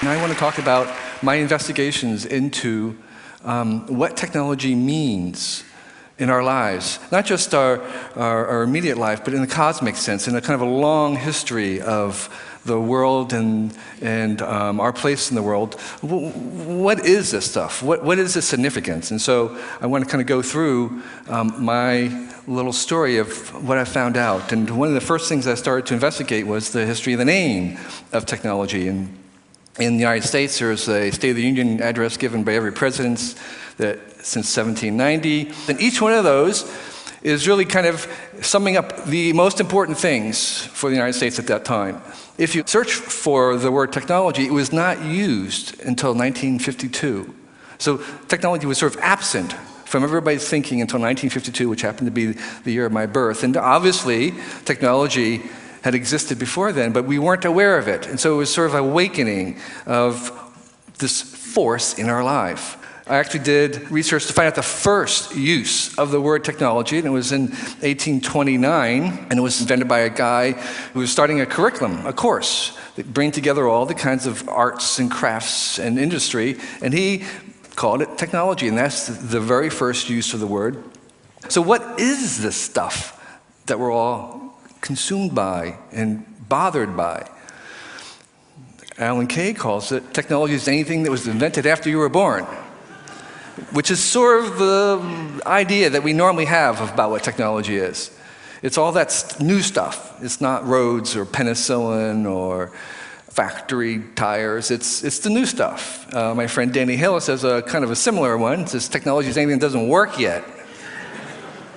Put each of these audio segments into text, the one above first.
And I want to talk about my investigations into what technology means in our lives, not just our immediate life, but in the cosmic sense, in a kind of a long history of the world and our place in the world. What is this stuff? What is this significance? And so I want to kind of go through my little story of what I found out. And one of the first things I started to investigate was the history of the name of technology. And in the United States, there's a State of the Union address given by every president since 1790. And each one of those is really kind of summing up the most important things for the United States at that time. If you search for the word technology, it was not used until 1952. So technology was sort of absent from everybody's thinking until 1952, which happened to be the year of my birth. And obviously, technology had existed before then, but we weren't aware of it. And so it was sort of an awakening of this force in our life. I actually did research to find out the first use of the word technology, and it was in 1829, and it was invented by a guy who was starting a curriculum, a course, that bring together all the kinds of arts and crafts and industry, and he called it technology, and that's the very first use of the word. So what is this stuff that we're all consumed by and bothered by? Alan Kay calls it technology is anything that was invented after you were born, which is sort of the idea that we normally have about what technology is. It's all that new stuff. It's not roads or penicillin or factory tires. It's the new stuff. My friend Danny Hillis has a kind of a similar one. It says technology is anything that doesn't work yet,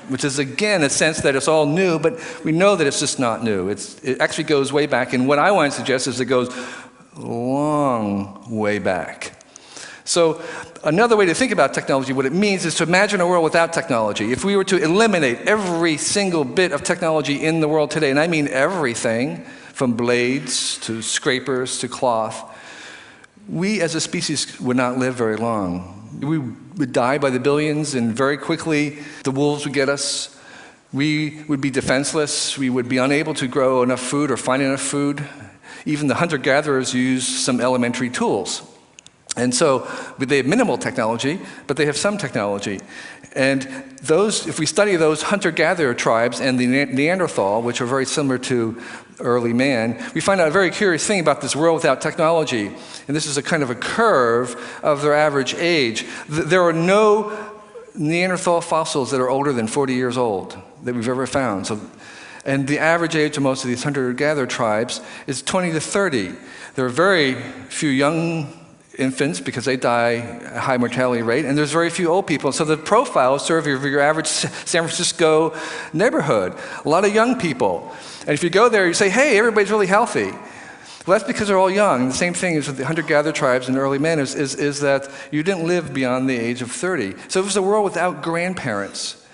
which is, again, a sense that it's all new, but we know that it's just not new. It actually goes way back, and what I want to suggest is it goes a long way back. So another way to think about technology, what it means is to imagine a world without technology. If we were to eliminate every single bit of technology in the world today, and I mean everything, from blades to scrapers to cloth, we as a species would not live very long. We would die by the billions, and very quickly the wolves would get us. We would be defenseless. We would be unable to grow enough food or find enough food. Even the hunter-gatherers use some elementary tools. And so they have minimal technology, but they have some technology. And those, if we study those hunter-gatherer tribes and the Neanderthal, which are very similar to early man, we find out a very curious thing about this world without technology. And this is a kind of a curve of their average age. There are no Neanderthal fossils that are older than 40 years old that we've ever found. And the average age of most of these hunter-gatherer tribes is 20 to 30. There are very few young infants because they die at a high mortality rate, and there's very few old people. So the profile is sort of your average San Francisco neighborhood. A lot of young people. And if you go there, you say, hey, everybody's really healthy. Well, that's because they're all young. The same thing as with the hunter-gatherer tribes and early men is that you didn't live beyond the age of 30. So it was a world without grandparents.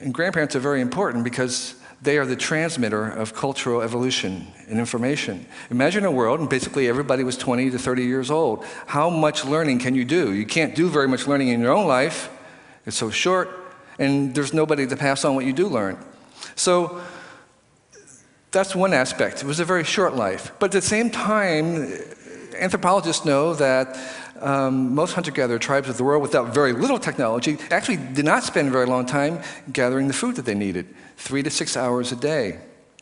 And grandparents are very important because they are the transmitter of cultural evolution and information. Imagine a world, and basically everybody was 20 to 30 years old. How much learning can you do? You can't do very much learning in your own life. It's so short, and there's nobody to pass on what you do learn. So that's one aspect. It was a very short life. But at the same time, anthropologists know that most hunter-gatherer tribes of the world without very little technology actually did not spend a very long time gathering the food that they needed, 3 to 6 hours a day.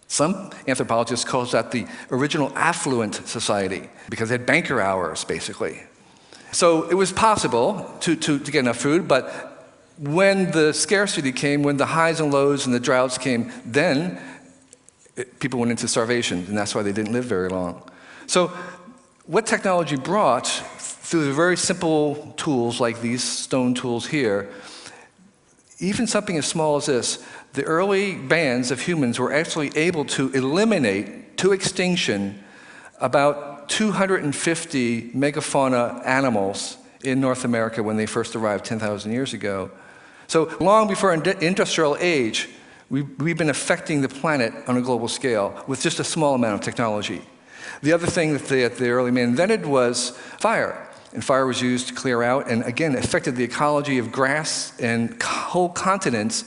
Some anthropologists call that the original affluent society because they had banker hours, basically. So it was possible to get enough food, but when the scarcity came, when the highs and lows and the droughts came, then people went into starvation, and that's why they didn't live very long. So what technology brought through the very simple tools like these stone tools here, even something as small as this, the early bands of humans were actually able to eliminate to extinction about 250 megafauna animals in North America when they first arrived 10,000 years ago. So long before industrial age, we've been affecting the planet on a global scale with just a small amount of technology. The other thing that the early man invented was fire. And fire was used to clear out and, again, affected the ecology of grass and whole continents,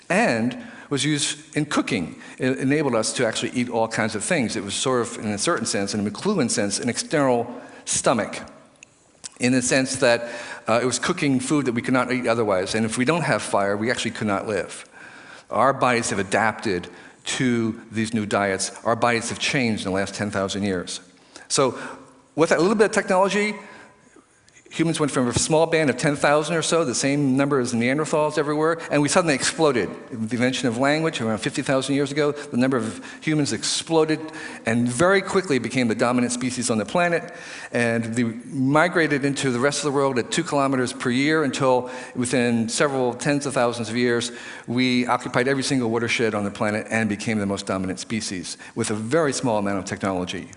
and was used in cooking. It enabled us to actually eat all kinds of things. It was sort of, in a certain sense, in a McLuhan sense, an external stomach, in the sense that it was cooking food that we could not eat otherwise. And if we don't have fire, we actually could not live. Our bodies have adapted to these new diets. Our bodies have changed in the last 10,000 years. So with that little bit of technology, humans went from a small band of 10,000 or so, the same number as Neanderthals everywhere, and we suddenly exploded. With the invention of language around 50,000 years ago, the number of humans exploded and very quickly became the dominant species on the planet. And they migrated into the rest of the world at 2 kilometers per year until within several tens of thousands of years, we occupied every single watershed on the planet and became the most dominant species with a very small amount of technology.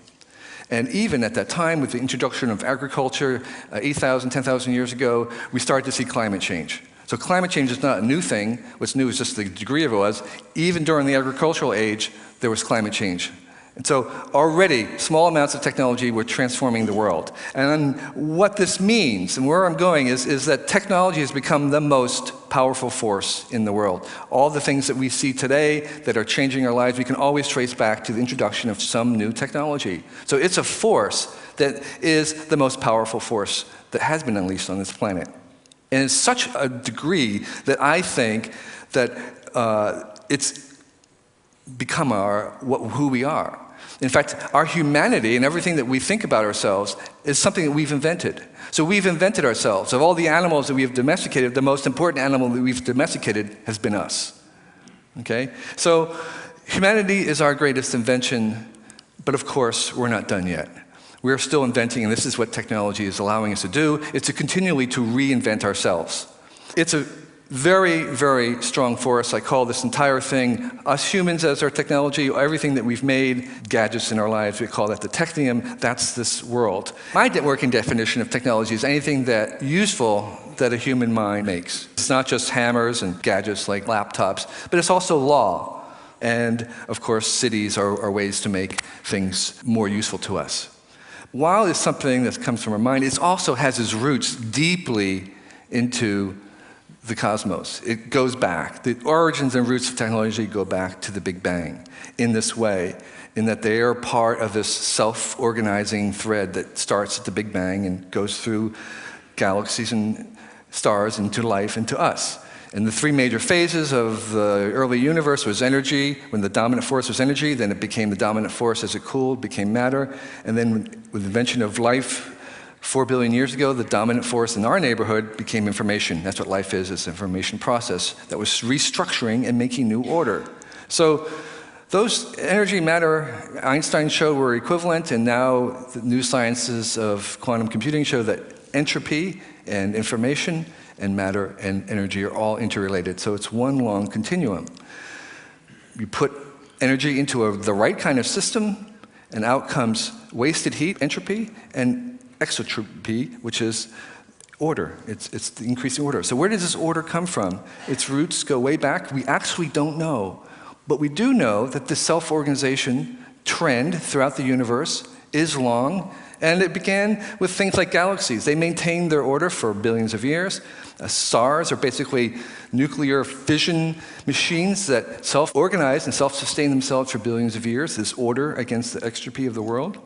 And even at that time, with the introduction of agriculture, 8,000, 10,000 years ago, we started to see climate change. So climate change is not a new thing. What's new is just the degree of it was. Even during the agricultural age, there was climate change. And so already, small amounts of technology were transforming the world. And what this means, and where I'm going, is that technology has become the most powerful force in the world. All the things that we see today that are changing our lives, we can always trace back to the introduction of some new technology. So it's a force that is the most powerful force that has been unleashed on this planet. And it's such a degree that I think that it's become who we are. In fact, our humanity and everything that we think about ourselves is something that we've invented. So we've invented ourselves. Of all the animals that we have domesticated, the most important animal that we've domesticated has been us. Okay? So humanity is our greatest invention, but of course, we're not done yet. We're still inventing, and this is what technology is allowing us to do, is to continually to reinvent ourselves. It's a very, very strong force. I call this entire thing, us humans as our technology, everything that we've made, gadgets in our lives, we call that the technium, that's this world. My working definition of technology is anything that useful that a human mind makes. It's not just hammers and gadgets like laptops, but it's also law. And of course, cities are ways to make things more useful to us. While it's something that comes from our mind, it also has its roots deeply into the cosmos. It goes back. The origins and roots of technology go back to the Big Bang in this way, in that they are part of this self-organizing thread that starts at the Big Bang and goes through galaxies and stars into life, into us. And the 3 major phases of the early universe was energy. When the dominant force was energy, then it became the dominant force as it cooled, became matter. And then with the invention of life, 4 billion years ago, the dominant force in our neighborhood became information. That's what life is, it's an information process that was restructuring and making new order. So those energy, matter, Einstein showed were equivalent, and now the new sciences of quantum computing show that entropy and information and matter and energy are all interrelated. So it's one long continuum. You put energy into the right kind of system, and out comes wasted heat, entropy, and exotropy, which is order. It's the increasing order. So where does this order come from? Its roots go way back. We actually don't know. But we do know that the self-organization trend throughout the universe is long, and it began with things like galaxies. They maintained their order for billions of years. Stars are basically nuclear fission machines that self-organize and self-sustain themselves for billions of years, this order against the extropy of the world.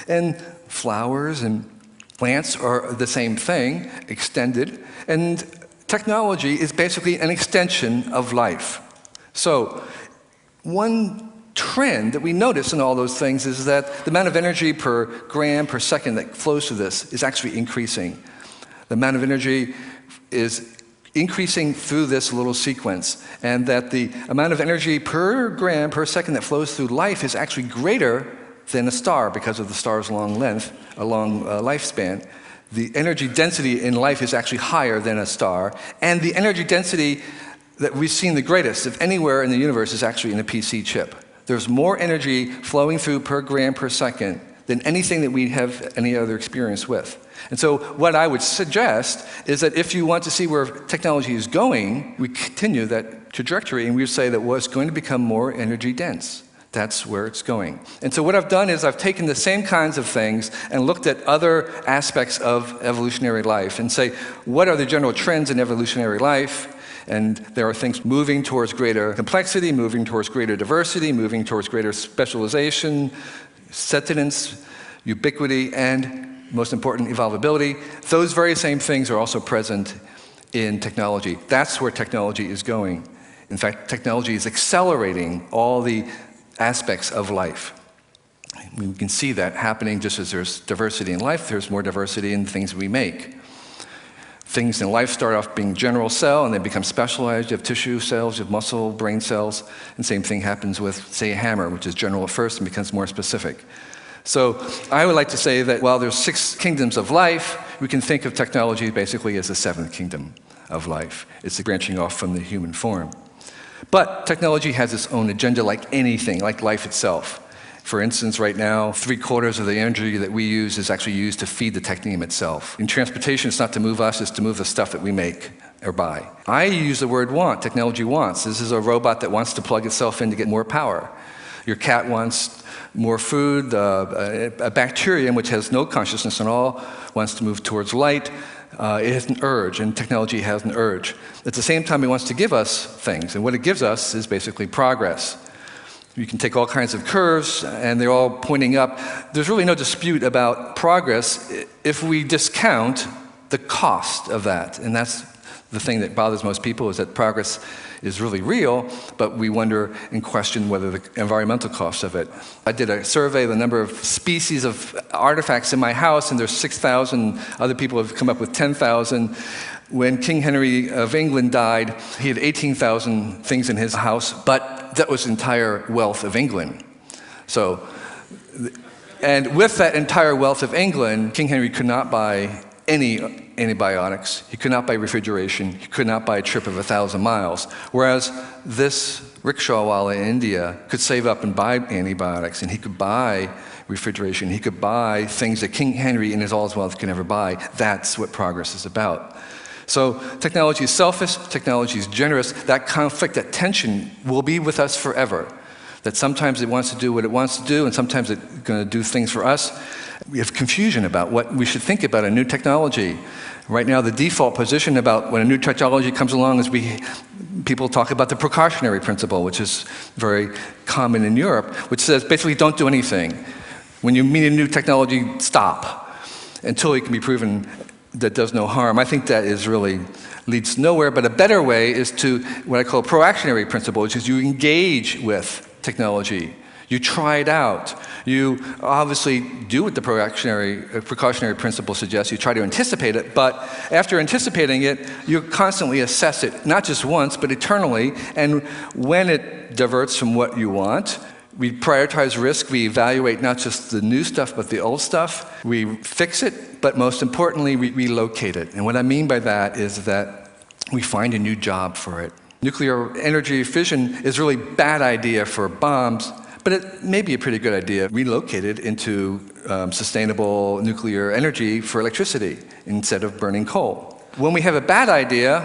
And flowers and plants are the same thing, extended. And technology is basically an extension of life. So one trend that we notice in all those things is that the amount of energy per gram per second that flows through this is actually increasing. The amount of energy is increasing through this little sequence, and that the amount of energy per gram per second that flows through life is actually greater than a star because of the star's long lifespan. The energy density in life is actually higher than a star, and the energy density that we've seen the greatest of anywhere in the universe is actually in a PC chip. There's more energy flowing through per gram per second than anything that we have any other experience with. And so what I would suggest is that if you want to see where technology is going, we continue that trajectory, and we say that it's going to become more energy dense. That's where it's going. And so what I've done is I've taken the same kinds of things and looked at other aspects of evolutionary life and say, what are the general trends in evolutionary life? And there are things moving towards greater complexity, moving towards greater diversity, moving towards greater specialization, sentience, ubiquity, and most important, evolvability. Those very same things are also present in technology. That's where technology is going. In fact, technology is accelerating all the aspects of life. We can see that happening just as there's diversity in life, there's more diversity in things we make. Things in life start off being general cell and they become specialized. You have tissue cells, you have muscle, brain cells, and same thing happens with, say, a hammer, which is general at first and becomes more specific. So I would like to say that while there's 6 kingdoms of life, we can think of technology basically as the 7th kingdom of life. It's branching off from the human form. But technology has its own agenda like anything, like life itself. For instance, right now, 3/4 of the energy that we use is actually used to feed the technium itself. In transportation, it's not to move us, it's to move the stuff that we make or buy. I use the word want, technology wants. This is a robot that wants to plug itself in to get more power. Your cat wants more food. A bacterium, which has no consciousness at all, wants to move towards light. It has an urge, and technology has an urge. At the same time, it wants to give us things, and what it gives us is basically progress. You can take all kinds of curves, and they're all pointing up. There's really no dispute about progress if we discount the cost of that. And that's the thing that bothers most people, is that progress is really real, but we wonder and question whether the environmental costs of it. I did a survey of the number of species of artifacts in my house, and there's 6,000. Other people have come up with 10,000. When King Henry of England died, he had 18,000 things in his house, but that was the entire wealth of England. So, and with that entire wealth of England, King Henry could not buy any antibiotics. He could not buy refrigeration. He could not buy a trip of 1,000 miles. Whereas this rickshawwala in India could save up and buy antibiotics, and he could buy refrigeration. He could buy things that King Henry in all his wealth could never buy. That's what progress is about. So technology is selfish, technology is generous. That conflict, that tension will be with us forever. That sometimes it wants to do what it wants to do, and sometimes it's going to do things for us. We have confusion about what we should think about a new technology. Right now, the default position about when a new technology comes along is people talk about the precautionary principle, which is very common in Europe, which says basically don't do anything. When you meet a new technology, stop until it can be proven that does no harm. I think that is really leads nowhere, but a better way is to what I call a proactionary principle, which is you engage with technology. You try it out. You obviously do what the precautionary principle suggests. You try to anticipate it, but after anticipating it, you constantly assess it, not just once, but eternally. And when it diverts from what you want, we prioritize risk. We evaluate not just the new stuff, but the old stuff. We fix it, but most importantly, we relocate it. And what I mean by that is that we find a new job for it. Nuclear energy fission is really a bad idea for bombs, but it may be a pretty good idea relocated into sustainable nuclear energy for electricity instead of burning coal. When we have a bad idea,